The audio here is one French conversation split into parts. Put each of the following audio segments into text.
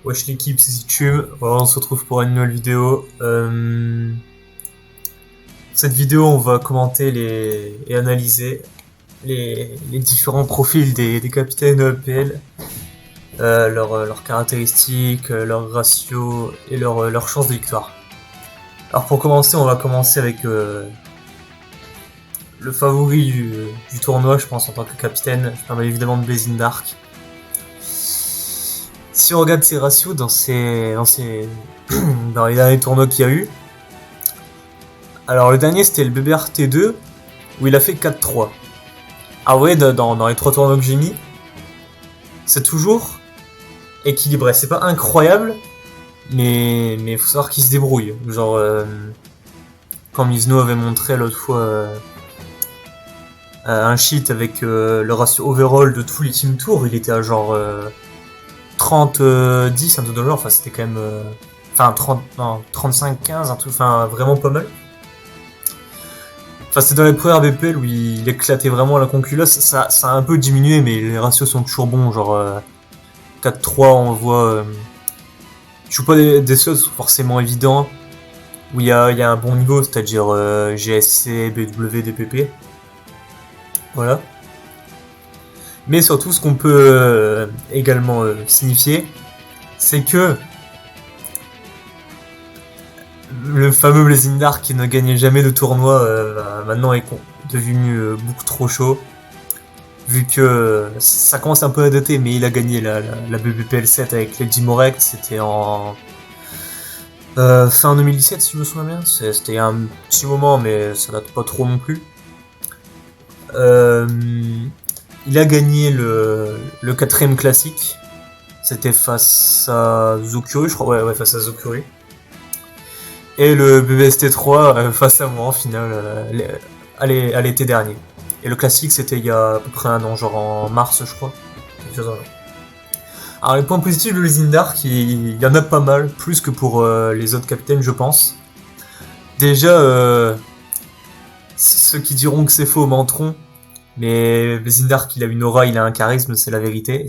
Wesh l'équipe, c'est YouTube. Voilà, on se retrouve pour une nouvelle vidéo. Cette vidéo, on va commenter et analyser les différents profils des capitaines EPL, leurs caractéristiques, leurs ratios et leurs chances de victoire. Alors pour commencer, on va commencer avec le favori du tournoi, je pense, en tant que capitaine. Je parle évidemment de Blazing Dark. Si on regarde ses ratios dans les derniers tournois qu'il y a eu, alors le dernier c'était le BBRT2 où il a fait 4-3. Ah ouais, dans les 3 tournois que j'ai mis, c'est toujours équilibré. C'est pas incroyable, mais faut savoir qu'il se débrouille. Genre, quand Mizno avait montré l'autre fois un sheet avec le ratio overall de tous les team tours, il était à genre 30-10, un truc de genre, enfin c'était quand même... Enfin 35-15, un truc, enfin vraiment pas mal. Enfin, c'est dans les premières BPL où il éclatait vraiment la concu. Ça a un peu diminué, mais les ratios sont toujours bons. Genre 4-3, on voit. Je joue pas des slots forcément évidents où il y a un bon niveau, c'est-à-dire GSC, BW, DPP. Voilà. Mais surtout, ce qu'on peut également signifier, c'est que le fameux Blazing Dark qui ne gagnait jamais de tournoi maintenant est devenu beaucoup trop chaud. Vu que ça commence un peu à dater, mais il a gagné la BBPL 7 avec Lady Morect, c'était en fin 2017 si je me souviens bien. C'était un petit moment, mais ça date pas trop non plus. Il a gagné le 4ème classique, c'était face à Zokuri, je crois, ouais face à Zokuri. Et le BBST3 face à moi en finale à l'été dernier. Et le classique c'était il y a à peu près un an, genre en mars je crois. Alors les points positifs de Blazing Dark, il y en a pas mal, plus que pour les autres capitaines je pense. Déjà, ceux qui diront que c'est faux menteront, mais Blazing Dark il a une aura, il a un charisme, c'est la vérité.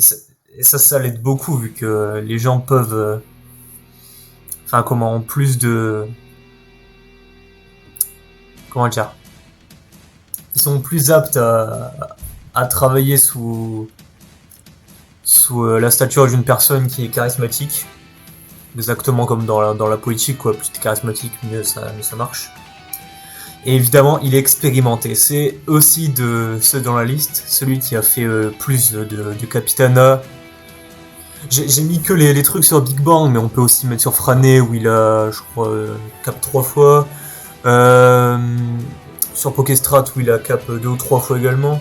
Et ça l'aide beaucoup vu que les gens peuvent... Enfin comment, en plus de... Comment dire, ils sont plus aptes à travailler sous la stature d'une personne qui est charismatique, exactement comme dans la politique, quoi. Plus t'es charismatique, mieux ça marche. Et évidemment, il est expérimenté. C'est aussi de ceux dans la liste, celui qui a fait plus de Capitana. J'ai mis que les trucs sur Big Bang, mais on peut aussi mettre sur Frané où il a, je crois, cap 3 fois. Sur Pokestrat où il a cap 2 ou 3 fois également.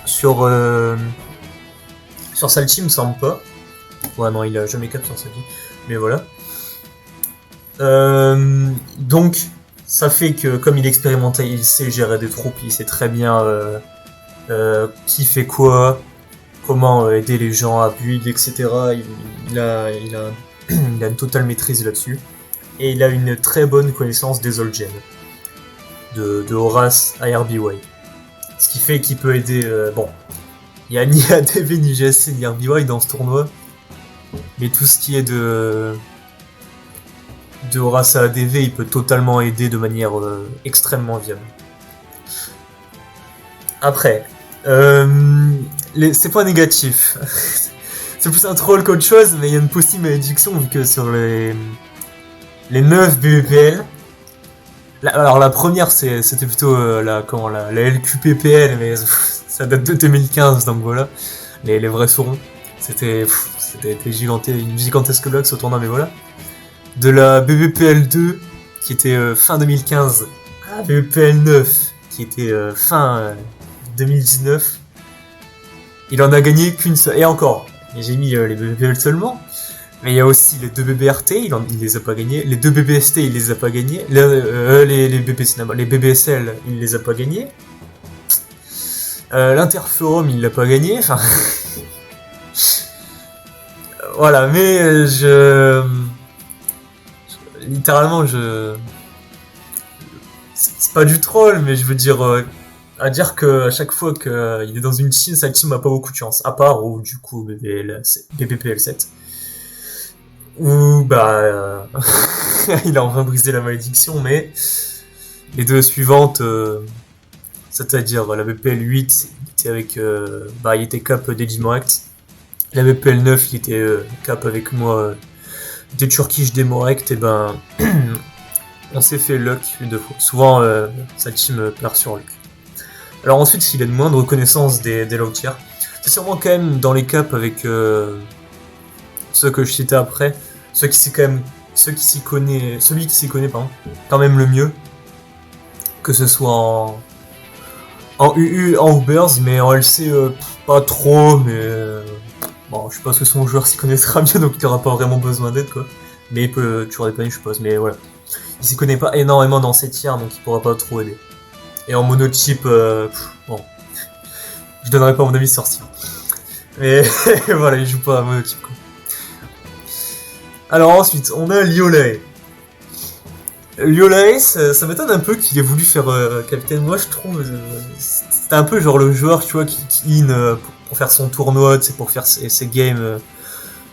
Sur Salty, il me semble pas. Ouais, non, il a jamais cap sur Salty. Mais voilà. Donc, ça fait que comme il est expérimenté, il sait gérer des troupes, il sait très bien qui fait quoi, comment aider les gens à build, etc. Il a une totale maîtrise là-dessus. Et il a une très bonne connaissance des old gens. De Horace à RBY. Ce qui fait qu'il peut aider... bon, il n'y a ni ADV, ni GSC, ni RBY dans ce tournoi. Mais tout ce qui est de Horace à ADV, il peut totalement aider de manière extrêmement viable. Après, c'est pas négatif. C'est plus un troll qu'autre chose, mais il y a une possible malédiction vu que sur les 9 BBPL, alors la première c'était plutôt la LQPPL, mais ça date de 2015, donc voilà, les vrais sauront. C'était une gigantesque blague ce tournoi, mais voilà. De la BBPL 2 qui était fin 2015 à la BBPL 9 qui était fin 2019, il en a gagné qu'une seule. Et encore, j'ai mis les BBPL seulement. Mais il y a aussi les 2 BBRT, il les a pas gagnés. Les 2 BBST, il les a pas gagnés. Les BBSL, il les a pas gagnés. L'Interforum, il l'a pas gagné. Enfin, voilà. Mais littéralement, c'est pas du troll, mais je veux dire, à dire que à chaque fois qu'il est dans une team, sa team a pas beaucoup de chance. À part ou du coup BBPL 7. où il a enfin brisé la malédiction, mais les deux suivantes, c'est-à-dire la BPL 8, il était avec, il était cap des Dimoract. La BPL 9, il était cap avec moi des Turkish Demorect, et on s'est fait luck une deux fois. Souvent, sa team perd sur luck. Alors ensuite, il a de moins de reconnaissance des low tiers. C'est sûrement quand même dans les caps avec ceux que je citais après, celui qui s'y connaît, pardon, quand même le mieux, que ce soit en UU, en Ubers, mais en LC, pas trop, mais bon, je pense que son joueur s'y connaîtra mieux, donc il n'aura pas vraiment besoin d'aide, quoi. Mais il peut toujours dépanner, je suppose, mais voilà. Il s'y connaît pas énormément dans ses tiers, donc il pourra pas trop aider. Et en monotype, bon, je donnerai pas mon avis sur Styr. Mais voilà, il joue pas à monotype, quoi. Alors ensuite, on a Liolae. Liolae, ça m'étonne un peu qu'il ait voulu faire capitaine. Moi, je trouve, c'était un peu genre le joueur, tu vois, qui in pour faire son tournoi, c'est pour faire ses games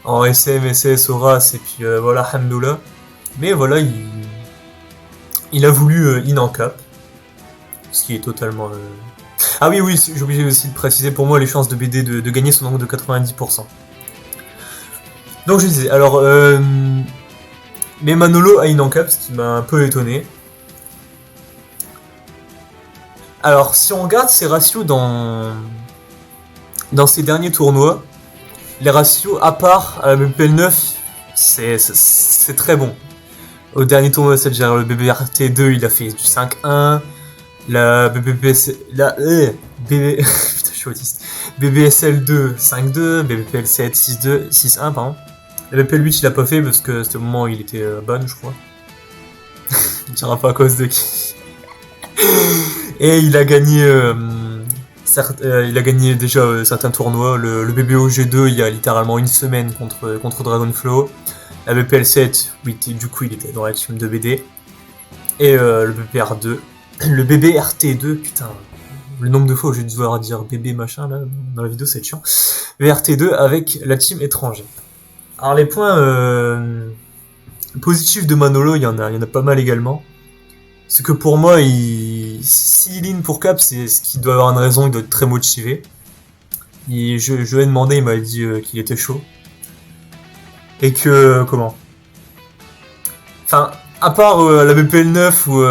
en SM, SS, Horace, et puis voilà, Hamdoullah. Mais voilà, il a voulu in en cap. Ce qui est totalement... Ah oui, j'ai oublié aussi de préciser pour moi les chances de BD de gagner son nombre de 90%. Donc je disais, alors... mais Manolo a in en cap, ce qui m'a un peu étonné. Alors, si on regarde ses ratios dans ses derniers tournois, les ratios, à part à la BPL 9, c'est très bon. Au dernier tournoi, c'est-à-dire le BBRT2, il a fait du 5-1. La BBPS... BB... Putain, je suis autiste. BBSL2, 5-2. BBPL 7, 6-2, 6-1, pardon. La BPL 8, il a pas fait parce que c'était au moment où il était ban, je crois. Je ne dirai pas à cause de qui. Et il a gagné... il a gagné déjà certains tournois. Le BBO G2, il y a littéralement une semaine contre Dragonflow. La BPL 7, oui, du coup, il était dans la team de BD. Et le BPR2. Le BBRT2, putain. Le nombre de fois où je vais devoir dire bébé machin, là, dans la vidéo, c'est chiant. BRT2 avec la team étrangère. Alors, les points positifs de Manolo, il y en a pas mal également. C'est que pour moi, s'il in pour cap, c'est ce qu'il doit avoir une raison, il doit être très motivé. Je lui ai demandé, il m'a dit qu'il était chaud. Et que... comment ? Enfin, à part la BPL 9 où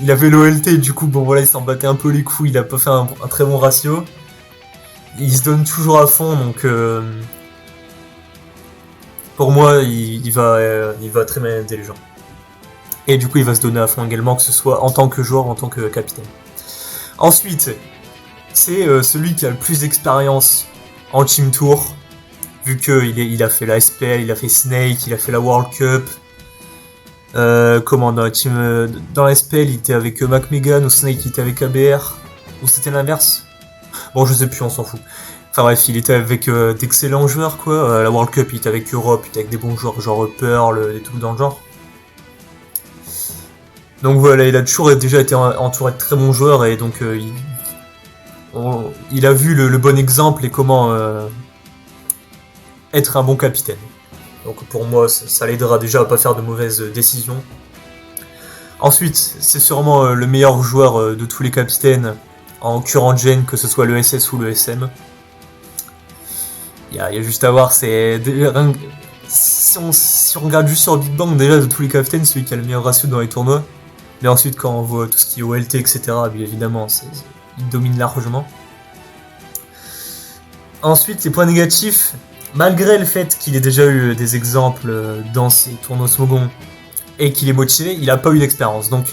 il avait l'OLT, du coup, bon voilà, il s'en battait un peu les couilles, il a pas fait un très bon ratio. Il se donne toujours à fond, donc... pour moi, il va très bien aider les gens. Et du coup, il va se donner à fond également, que ce soit en tant que joueur, en tant que capitaine. Ensuite, c'est celui qui a le plus d'expérience en Team Tour, vu qu'il a fait la SPL, il a fait Snake, il a fait la World Cup. Dans la SPL, il était avec MacMegan, ou Snake, il était avec ABR, ou c'était l'inverse. Bon, je sais plus, on s'en fout. Enfin bref, il était avec d'excellents joueurs, quoi. La World Cup, il était avec Europe, il était avec des bons joueurs, genre Pearl, des trucs dans le genre. Donc voilà, il a toujours déjà été entouré de très bons joueurs, et donc il a vu le bon exemple et comment être un bon capitaine. Donc pour moi, ça l'aidera déjà à pas faire de mauvaises décisions. Ensuite, c'est sûrement le meilleur joueur de tous les capitaines en current gen, que ce soit le SS ou le SM. Il y a juste à voir, si on regarde juste sur Big Bang, déjà de tous les capitaines, celui qui a le meilleur ratio dans les tournois. Mais ensuite, quand on voit tout ce qui est OLT, etc., bien évidemment, il domine largement. Ensuite, les points négatifs, malgré le fait qu'il ait déjà eu des exemples dans ses tournois Smogon et qu'il est motivé, il n'a pas eu d'expérience. Donc,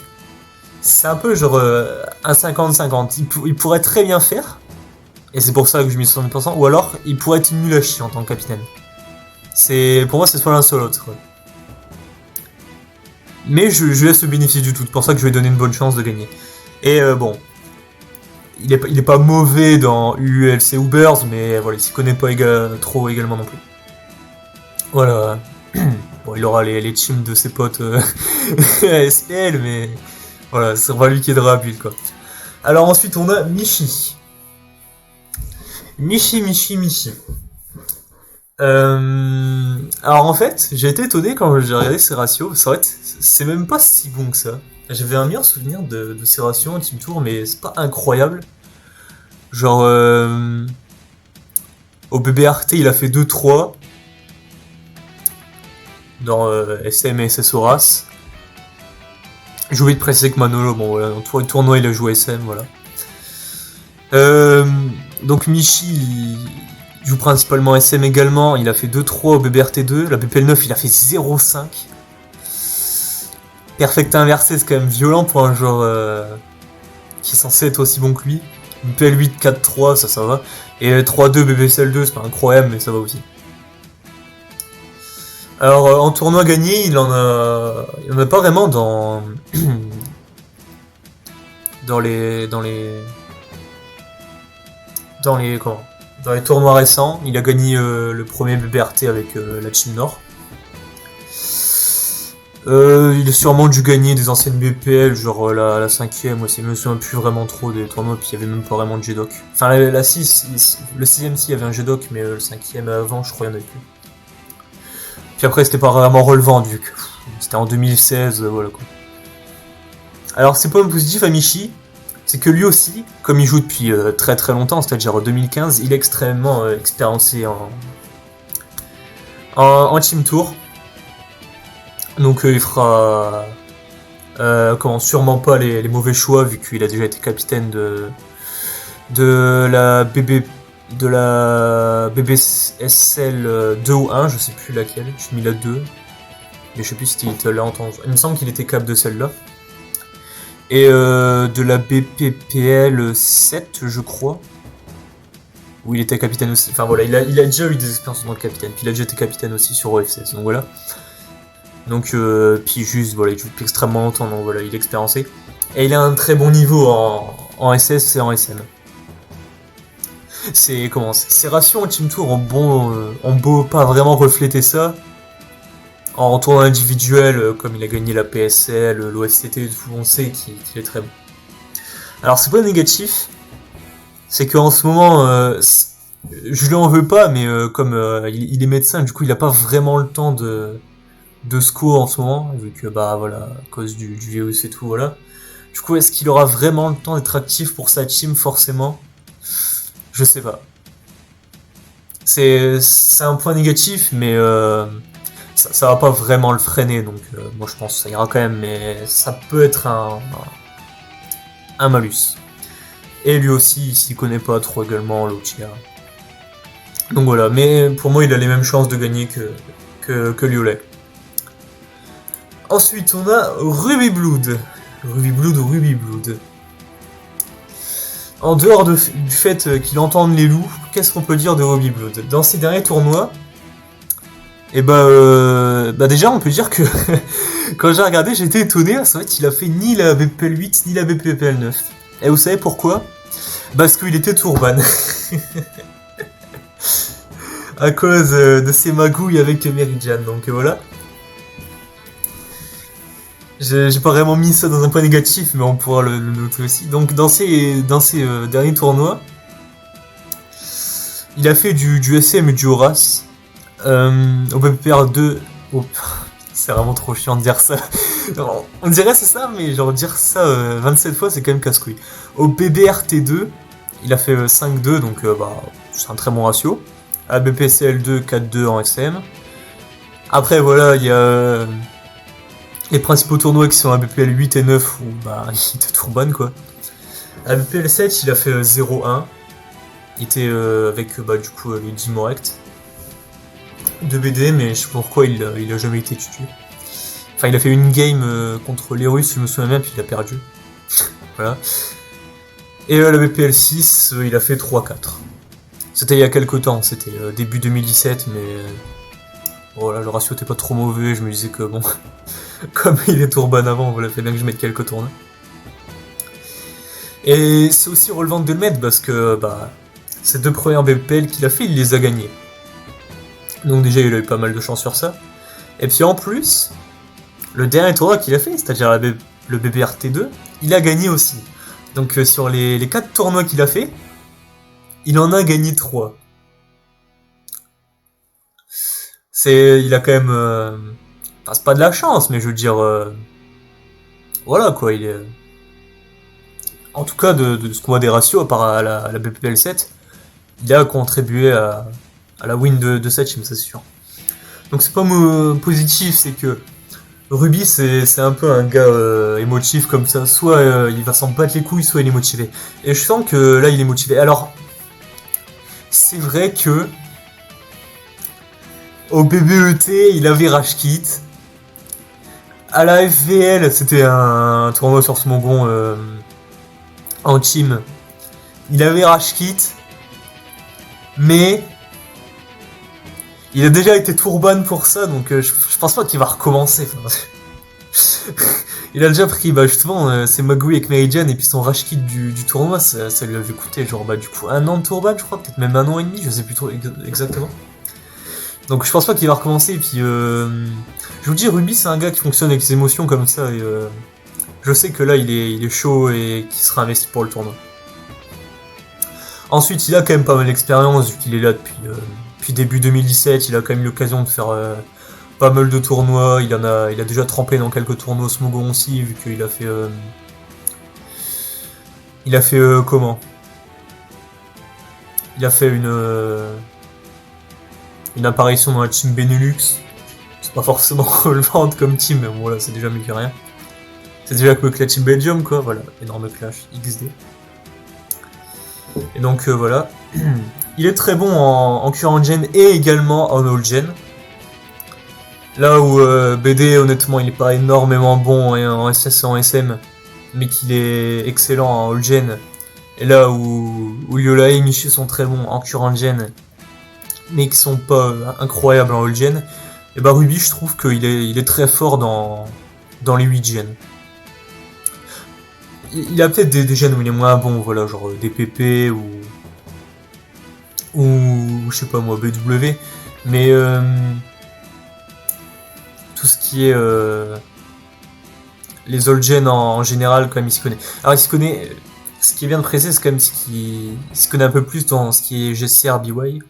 c'est un peu genre un 50-50. Il pourrait très bien faire, et c'est pour ça que je mets 60%, ou alors il pourrait être nul à chier en tant que capitaine. Pour moi, c'est soit l'un soit l'autre. Mais je laisse le bénéfice du tout, c'est pour ça que je vais donner une bonne chance de gagner. Et bon, il est pas mauvais dans ULC ou Ubers, mais voilà, il s'y connaît pas trop également non plus. Voilà. Bon, il aura les teams de ses potes SPL, mais voilà, c'est vraiment lui qui aidera à build, quoi. Alors ensuite, on a Michi. Michi. Alors en fait, j'ai été étonné quand j'ai regardé ses ratios. C'est vrai, c'est même pas si bon que ça. J'avais un meilleur souvenir de ses ratios en Team Tour, mais c'est pas incroyable. Genre, au BBRT, il a fait 2-3 dans SM et SS Horace. J'ai oublié de préciser que Manolo, bon voilà, dans tout le tournoi il a joué SM, voilà. Donc Michi, il joue principalement SM également, il a fait 2-3 au BBRT2, la BPL9 il a fait 0-5. Perfect inversé, c'est quand même violent pour un joueur qui est censé être aussi bon que lui. BPL8 4-3, ça va. Et 3-2 BBCL2, c'est pas incroyable, mais ça va aussi. Alors en tournoi gagné, il en a pas vraiment dans dans les tournois récents. Il a gagné le premier BBRT avec la Team Nord. Il a sûrement dû gagner des anciennes BPL, genre la 5ème, je me souviens plus vraiment trop des tournois, puis il y avait même pas vraiment de G-Doc. Enfin, la 6, le 6ème, si, il y avait un G-Doc, mais le 5ème avant, je crois, il y en avait plus. Puis après, c'était pas vraiment relevant, vu que c'était en 2016, voilà quoi. Alors, c'est pas un positif à Michi, c'est que lui aussi, comme il joue depuis très très longtemps, c'est-à-dire en 2015, il est extrêmement expériencé en Team Tour. Donc il fera sûrement pas les mauvais choix vu qu'il a déjà été capitaine de la BBSL 2 ou 1, je sais plus laquelle, j'ai mis la 2, mais je sais plus si il était là en temps. Il me semble qu'il était cap de celle-là. Et de la BPPL 7, je crois, où il était capitaine aussi. Enfin voilà, il a déjà eu des expériences en tant que capitaine, puis il a déjà été capitaine aussi sur OFC, donc voilà. Donc, puis juste, voilà, il joue depuis extrêmement longtemps, donc voilà, il est expériencé. Et il a un très bon niveau en SS et en SM. Ses ratios en Team Tour ont beau pas vraiment refléter ça. En tournoi individuel, comme il a gagné la PSL, l'OFCT, on sait qu'il est très bon. Alors, c'est pas négatif, c'est qu'en ce moment, je lui en veux pas, mais comme il est médecin, du coup, il a pas vraiment le temps de SCO en ce moment, vu que bah voilà, à cause du virus et tout, voilà. Du coup, est-ce qu'il aura vraiment le temps d'être actif pour sa team, forcément? Je sais pas. C'est un point négatif, mais ça va pas vraiment le freiner, donc moi je pense que ça ira quand même, mais ça peut être un malus. Et lui aussi, il s'y connaît pas trop également, l'Otia. Donc voilà, mais pour moi, il a les mêmes chances de gagner que Liolet. Ensuite, on a Ruby Blood. Ruby Blood. En dehors du fait qu'il entende les loups, qu'est-ce qu'on peut dire de Ruby Blood? Dans ses derniers tournois, et bah déjà, on peut dire que quand j'ai regardé, j'ai été étonné. C'est vrai qu'il a fait ni la BPL 8 ni la BPL 9. Et vous savez pourquoi? Parce qu'il était Tourban. À cause de ses magouilles avec Meridian, donc voilà. J'ai pas vraiment mis ça dans un point négatif, mais on pourra le noter aussi. Donc dans ses derniers tournois, il a fait du SM et du Horace. Au BPR 2, c'est vraiment trop chiant de dire ça. On dirait c'est ça, mais genre dire ça 27 fois, c'est quand même casse-couille. Au BBRT2, il a fait 5-2, donc bah, c'est un très bon ratio. À BPCL2, 4-2 en SM. Après, voilà, il y a les principaux tournois qui sont à BPL 8 et 9, où bah, il était Tourban, quoi. À BPL 7, il a fait 0-1. Il était avec bah, du coup les Dimorect de BD, mais je sais pas pourquoi il a jamais été tutu. Enfin, il a fait une game contre les Russes, je me souviens bien, puis il a perdu. Voilà. Et la BPL 6, il a fait 3-4. C'était il y a quelques temps, c'était début 2017, mais voilà, le ratio était pas trop mauvais, je me disais que bon, comme il est Tourban avant, voilà, fait bien que je mette quelques tournois. Et c'est aussi relevant de le mettre parce que bah, ces deux premières BPL qu'il a fait, il les a gagnés. Donc déjà, il a eu pas mal de chance sur ça. Et puis en plus, le dernier tournoi qu'il a fait, c'est-à-dire le BBRT2, il a gagné aussi. Donc sur les 4 tournois qu'il a fait, il en a gagné 3. il a quand même, enfin, c'est pas de la chance, mais je veux dire, voilà quoi, il est, en tout cas de ce qu'on voit des ratios, à part à la BPL 7, il a contribué à la win de cette team, c'est sûr. Donc c'est pas positif, c'est que Ruby c'est un peu un gars émotif comme ça, soit il va s'en battre les couilles, soit il est motivé. Et je sens que là il est motivé. Alors, c'est vrai que au BBET il avait Rage Kit. À la FVL c'était un tournoi sur Smogon en team. Il avait Rage Kit, mais il a déjà été tourban pour ça, donc je pense pas qu'il va recommencer. Il a déjà pris, bah justement, c'est Magui avec Mary Jane et puis son Rage Kit du tournoi, ça lui avait coûté genre bah du coup 1 an de tourban, je crois, peut-être même 1 an et demi, je sais plus trop exactement. Donc je pense pas qu'il va recommencer, et puis je vous dis, Ruby c'est un gars qui fonctionne avec ses émotions comme ça, et je sais que là il est chaud et qu'il sera investi pour le tournoi. Ensuite, il a quand même pas mal d'expérience, vu qu'il est là depuis début 2017, il a quand même eu l'occasion de faire pas mal de tournois, il a déjà trempé dans quelques tournois Smogon aussi, vu qu'il a fait... comment? Il a fait une apparition dans la team Benelux. C'est pas forcément relevante comme team, mais bon là c'est déjà mieux que rien. C'est déjà que la team Belgium quoi, voilà, énorme clash, XD. Et donc voilà. Il est très bon en current gen et également en old gen. Là où BD honnêtement il est pas énormément bon en SS et en SM, mais qu'il est excellent en old gen. Et là où Yola et Michi sont très bons en current gen, mais qui sont pas incroyables en old gen, et bah Ruby je trouve qu'il est très fort dans les 8 gens. Il a peut-être des gens où il est moins bon, voilà, genre des PP ou je sais pas moi, BW, mais tout ce qui est les old gen en général, quand même il s'y connaît. Alors il s'y connaît, ce qui est bien de préciser, c'est quand même il s'y connaît un peu plus dans ce qui est GCR, BY,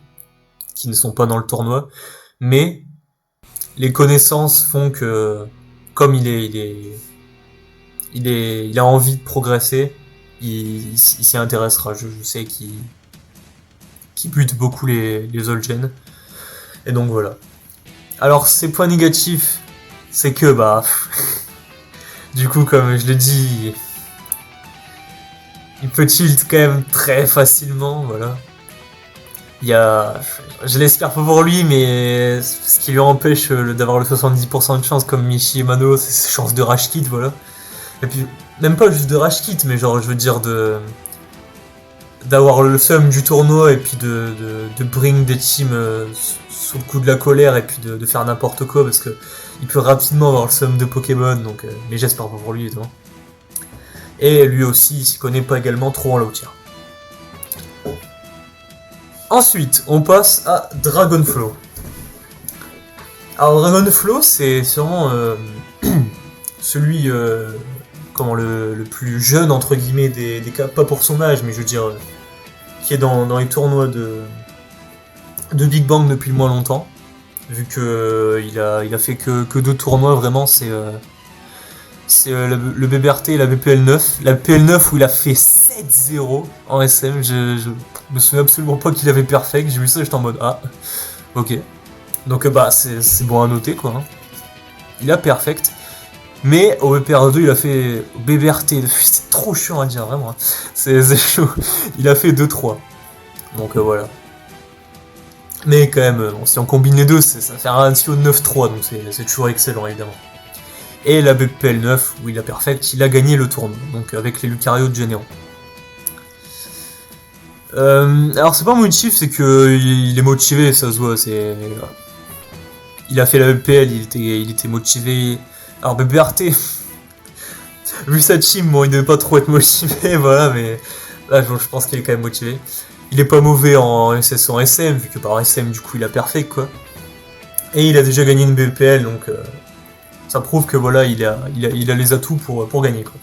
qui ne sont pas dans le tournoi, mais les connaissances font que comme il a envie de progresser, il s'y intéressera. Je sais qu'il bute beaucoup les old gen. Et donc voilà. Alors ses points négatifs, c'est que bah du coup comme je l'ai dit, il peut tilt quand même très facilement, voilà. Je l'espère pas pour lui, mais ce qui lui empêche d'avoir le 70% de chance comme Michi et Mano, c'est ses chances de rage kit, voilà. Et puis, même pas juste de rage kit, mais genre, je veux dire, d'avoir le seum du tournoi et puis de bring des teams sous le coup de la colère et puis de faire n'importe quoi, parce que il peut rapidement avoir le seum de Pokémon, donc, mais j'espère pas pour lui, évidemment. Et lui aussi, il s'y connaît pas également trop en low tier. Ensuite, on passe à Dragonflow. Alors Dragonflow, c'est sûrement celui le plus jeune entre guillemets des cas, pas pour son âge, mais je veux dire qui est dans les tournois de Big Bang depuis le moins longtemps, vu que il a fait que 2 tournois vraiment, c'est le BBRT et la BPL 9. La BPL 9 où il a fait 7-0 en SM, je me souviens absolument pas qu'il avait perfect, j'ai vu ça, j'étais en mode ah, ok. Donc bah c'est bon à noter quoi. Hein. Il a perfect. Mais au BPR2 il a fait au BBRT, c'est trop chiant à dire vraiment. C'est chaud. Il a fait 2-3. Donc voilà. Mais quand même, bon, si on combine les deux, ça fait un ratio de 9-3, donc c'est toujours excellent évidemment. Et la BPL 9, où il a perfect, il a gagné le tournoi, donc avec les Lucario de Généraux. Alors c'est pas motif, c'est que il est motivé, ça se voit, il a fait la BPL, il était motivé. Alors BBRT, vu sa team, bon il devait pas trop être motivé, voilà, mais là je pense qu'il est quand même motivé. Il est pas mauvais en SS en SM, vu que par SM du coup il a perfect quoi. Et il a déjà gagné une BPL, donc ça prouve que voilà, il a les atouts pour gagner quoi.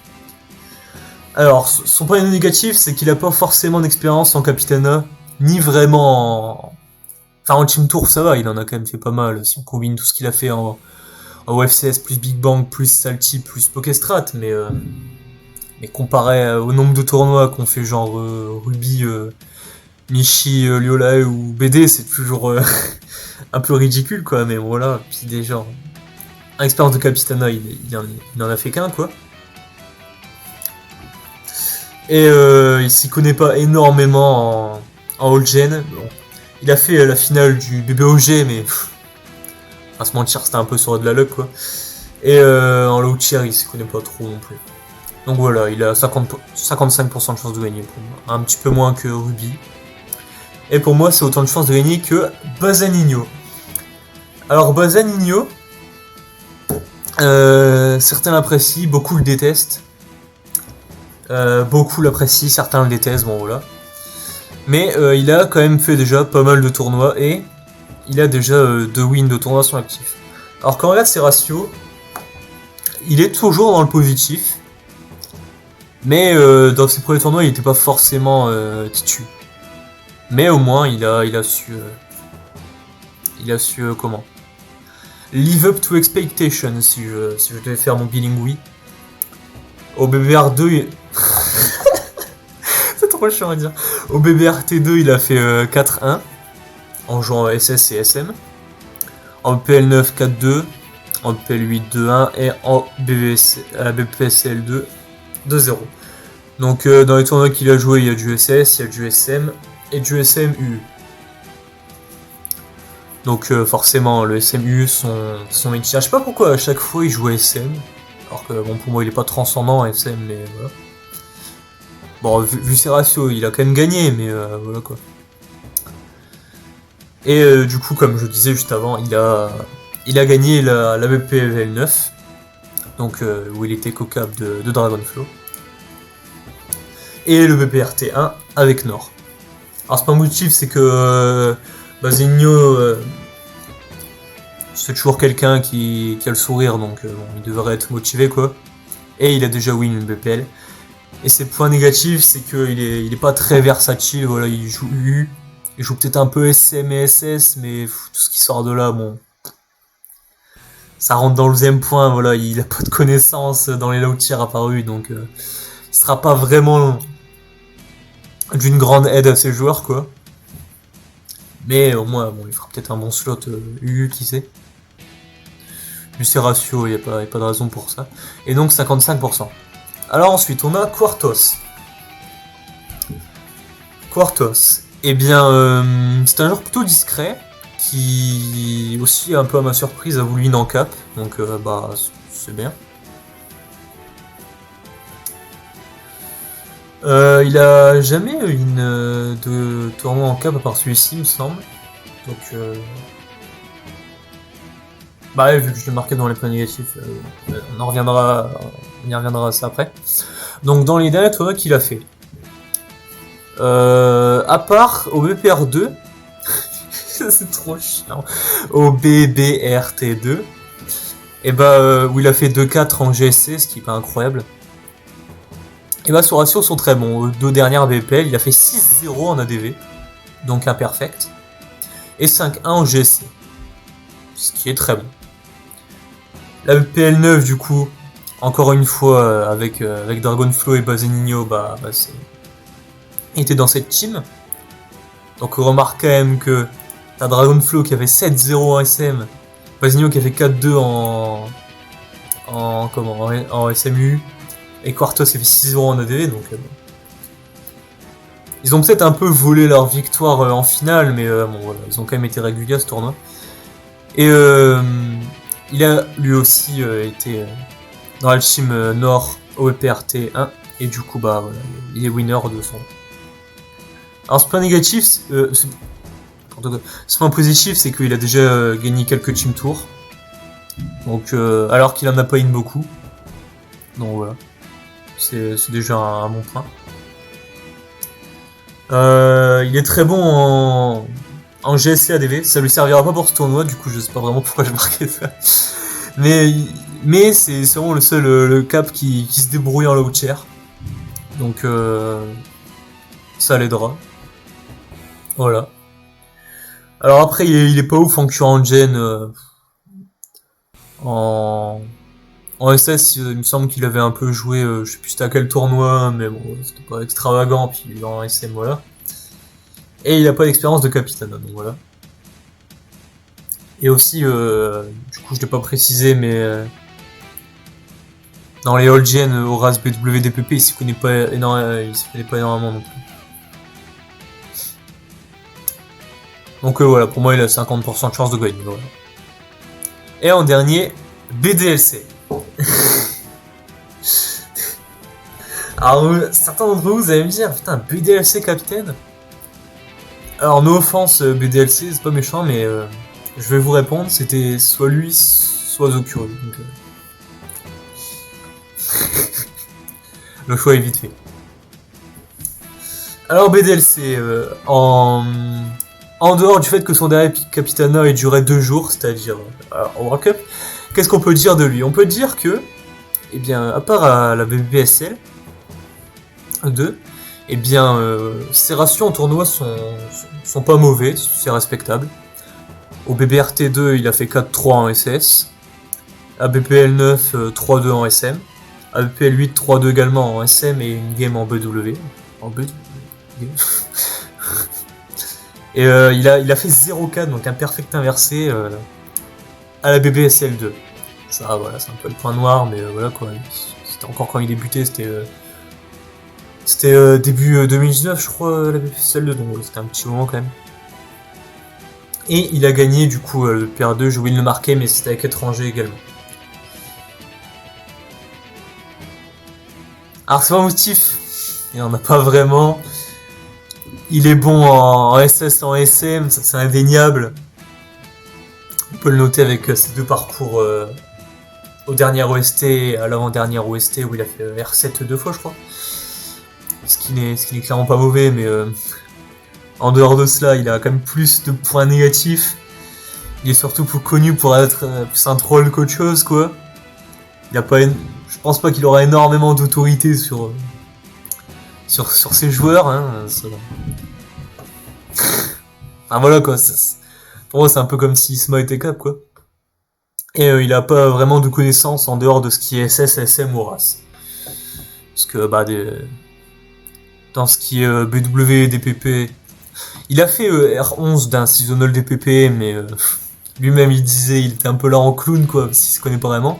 Alors, son point négatif, c'est qu'il a pas forcément d'expérience en Capitana, ni vraiment Enfin, en Team Tour, ça va, il en a quand même fait pas mal. Si on combine tout ce qu'il a fait en OFCS, plus Big Bang, plus Salty, plus Pokestrat, mais comparé au nombre de tournois qu'on fait, genre Ruby, Michi, Liolae ou BD, c'est toujours un peu ridicule, quoi. Mais voilà, puis déjà, un expérience de Capitana, il en a fait qu'un, quoi. Et il s'y connaît pas énormément en old gen. Bon. Il a fait la finale du BBOG, mais à se mentir, c'était un peu sur de la luck, quoi. Et en low tier, il s'y connaît pas trop non plus. Donc voilà, il a 55% de chance de gagner pour moi. Un petit peu moins que Ruby. Et pour moi, c'est autant de chances de gagner que Bazaninho. Alors Bazaninho, certains l'apprécient, beaucoup le détestent. Beaucoup l'apprécient, certains le détestent, bon voilà. Mais il a quand même fait déjà pas mal de tournois et il a déjà 2 wins de tournois sur actif. Alors quand on regarde ses ratios, il est toujours dans le positif. Mais dans ses premiers tournois, il n'était pas forcément titu. Mais au moins, il a su comment live up to expectations, si je devais faire mon bilingui. Au BBR2, c'est trop chiant à dire. Au BBRT2, il a fait 4-1 en jouant SS et SM. En BPL9, 4-2. En BPL8, 2-1. Et en BPSL2, 2-0. Donc dans les tournois qu'il a joué, il y a du SS, il y a du SM et du SMU. Donc forcément, le SMU, son métier. Je sais pas pourquoi à chaque fois il joue SM. Alors que bon, pour moi, il est pas transcendant SM, mais voilà. Bon, vu ses ratios, il a quand même gagné, mais voilà quoi. Et du coup, comme je disais juste avant, il a gagné la BPL 9. Donc où il était co-cap de Dragonflow. Et le BPRT1 avec Nord. Alors c'est pas un motif, c'est que Bazinho, c'est toujours quelqu'un qui a le sourire, donc bon, il devrait être motivé quoi. Et il a déjà win une BPL. Et ses points négatifs, c'est qu'il est pas très versatile, voilà, il joue U, il joue peut-être un peu SM et SS, mais tout ce qui sort de là, bon, ça rentre dans le deuxième point, voilà, il a pas de connaissances dans les low tiers apparus, donc il sera pas vraiment d'une grande aide à ses joueurs, quoi. Mais au moins, bon, il fera peut-être un bon slot UU, qui sait. Vu ses ratios, il n'y a pas de raison pour ça. Et donc 55%. Alors ensuite, on a Quartos. Quartos. Eh bien, c'est un joueur plutôt discret, qui aussi, un peu à ma surprise, a voulu win en cap. Donc, bah, c'est bien. Il a jamais une de tournoi en cap à part celui-ci, il me semble. Donc, bah, vu que je l'ai marqué dans les points négatifs, on y reviendra à ça après. Donc, dans les derniers tournois qu'il a fait, à part au BPR2, c'est trop chiant, au BBRT2, et bah, où il a fait 2-4 en GSC, ce qui est pas incroyable. Et bah, ses ratios sont très bons. Aux 2 dernières BPL, il a fait 6-0 en ADV, donc imperfect, et 5-1 en GSC, ce qui est très bon. La BPL 9, du coup, encore une fois, avec Dragonflow et Bazaninho, bah il était dans cette team. Donc on remarque quand même que t'as Dragonflow qui avait 7-0 en SM, Bazaninho qui avait 4-2 en SMU, et Quartos qui avait 6-0 en ADV, donc ils ont peut-être un peu volé leur victoire en finale, mais bon voilà, ils ont quand même été réguliers à ce tournoi. Et il a lui aussi été dans la team Nord OEPRT 1, et du coup bah voilà, il est winner de son. Alors ce point négatif, ce point positif, c'est qu'il a déjà gagné quelques team tours, donc alors qu'il en a pas une beaucoup, donc voilà, c'est déjà un bon point. Il est très bon en GSC ADV, ça lui servira pas pour ce tournoi, du coup je sais pas vraiment pourquoi j'ai marqué ça, mais c'est vraiment le seul le cap qui se débrouille en low tier, donc ça l'aidera. Voilà. Alors après, il est pas ouf en current gen. En, en SS, il me semble qu'il avait un peu joué, je sais plus c'était à quel tournoi, mais bon, c'était pas extravagant, puis en SM, voilà. Et il a pas d'expérience de capitaine, donc voilà. Et aussi, du coup, je l'ai pas précisé, mais dans les old gen, Horace BWDPP, il s'y connaît pas énormément non plus. Donc voilà, pour moi, il a 50% de chance de gagner. Voilà. Et en dernier, BDLC. Alors, certains d'entre vous allez me dire, putain, BDLC capitaine. Alors, no offense, BDLC, c'est pas méchant, mais je vais vous répondre, c'était soit lui, soit Zokuro. Donc, le choix est vite fait. Alors, BDLC, en dehors du fait que son dernier Capitana il durait 2 jours, c'est-à-dire en World Cup, qu'est-ce qu'on peut dire de lui? On peut dire que, eh bien, à part à la BBSL 2, eh bien, ses ratios en tournoi sont pas mauvais, c'est respectable. Au BBRT 2, il a fait 4-3 en SS. À BPL 9, 3-2 en SM. À BPL 8, 3-2 également en SM et une game en BW. En BW. Et il a fait 0-4, donc un perfect inversé à la BBSL 2. Ça, voilà, c'est un peu le point noir, mais voilà quoi. C'était encore quand il débutait, c'était début 2019, je crois, la BBSL 2, donc c'était un petit moment quand même. Et il a gagné du coup le PR2, j'ai oublié de le marquer, mais c'était avec étranger également. Alors c'est pas motif, il en a pas vraiment. Il est bon en SS, en SM, ça c'est indéniable. On peut le noter avec ses deux parcours au dernier OST et à l'avant-dernière OST où il a fait R7 2 fois je crois. Ce qui n'est clairement pas mauvais, mais en dehors de cela, il a quand même plus de points négatifs. Il est surtout connu pour être plus un troll qu'autre chose, quoi. Il a pas, je pense pas qu'il aura énormément d'autorité sur ses joueurs. Hein. Enfin voilà quoi. Pour moi, c'est un peu comme si Isma était cap, quoi. Et il a pas vraiment de connaissances en dehors de ce qui est SS, SM ou RAS. Parce que bah dans ce qui est BW, DPP, il a fait R11 d'un seasonal DPP, mais lui-même il disait il était un peu là en clown quoi, s'il se connaît pas vraiment.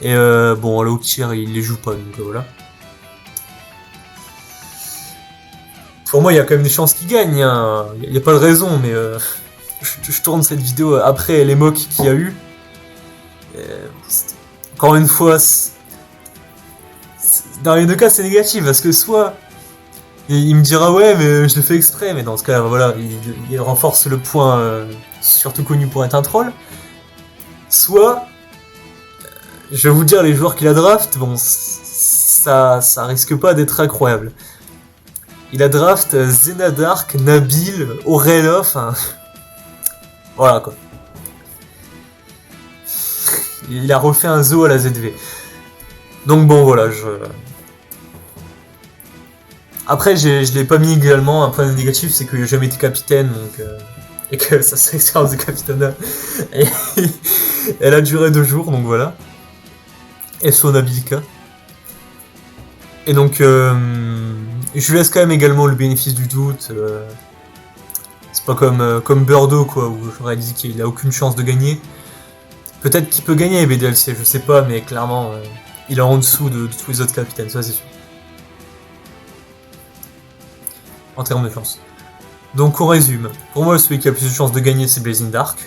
Et bon, là au tir il les joue pas, donc voilà. Pour moi il y a quand même des chances qu'il gagne, hein. Il y a pas de raison, mais je tourne cette vidéo après les mocks qu'il y a eu. Encore une fois, dans les deux cas c'est négatif, parce que soit il me dira ouais mais je l'ai fait exprès, mais dans ce cas voilà, il renforce le point surtout connu pour être un troll. Soit je vais vous dire les joueurs qu'il a draft, bon ça risque pas d'être incroyable. Il a draft Zenadark, Nabil, Aurelov, hein. Voilà quoi. Il a refait un zoo à la ZV. Donc bon voilà, après je l'ai pas mis également, un point négatif c'est qu'il a jamais été capitaine, donc et que sa expérience de capitana elle a duré 2 jours, donc voilà. Et son Nabilka. Et donc je lui laisse quand même également le bénéfice du doute. C'est pas comme Birdo quoi, où j'aurais dit qu'il a aucune chance de gagner. Peut-être qu'il peut gagner BDLC, je sais pas, mais clairement il est en dessous de tous les autres capitaines, ça c'est sûr. En termes de chance. Donc on résume. Pour moi, celui qui a le plus de chances de gagner, c'est Blazing Dark.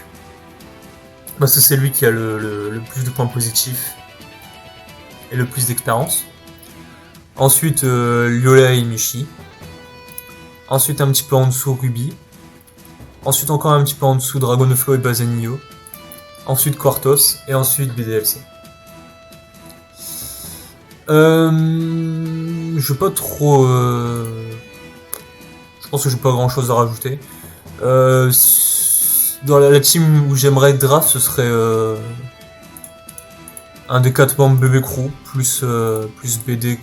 Parce que c'est lui qui a le plus de points positifs et le plus d'expérience. Ensuite, Lyola et Michi. Ensuite, un petit peu en dessous, Ruby. Ensuite, encore un petit peu en dessous, Dragonflow et Bazanillo. Ensuite, Quartos. Et ensuite, BDLC. Je vais pas trop... Je pense que j'ai pas grand chose à rajouter. Dans la team où j'aimerais draft, ce serait un des 4 membres BB Crew, plus BD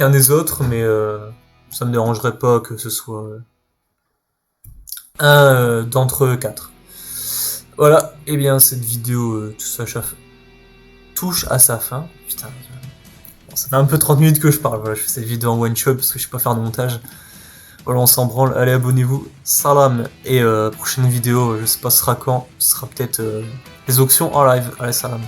qu'un des autres, mais ça me dérangerait pas que ce soit un d'entre eux 4. Voilà, et bien cette vidéo touche à sa fin. Putain, bon, ça fait un peu 30 minutes que je parle, voilà, je fais cette vidéo en one shot parce que je sais pas faire de montage. Voilà, on s'en branle, allez abonnez-vous, salam, et prochaine vidéo, je sais pas ce sera quand, ce sera peut-être les auctions en live, allez salam.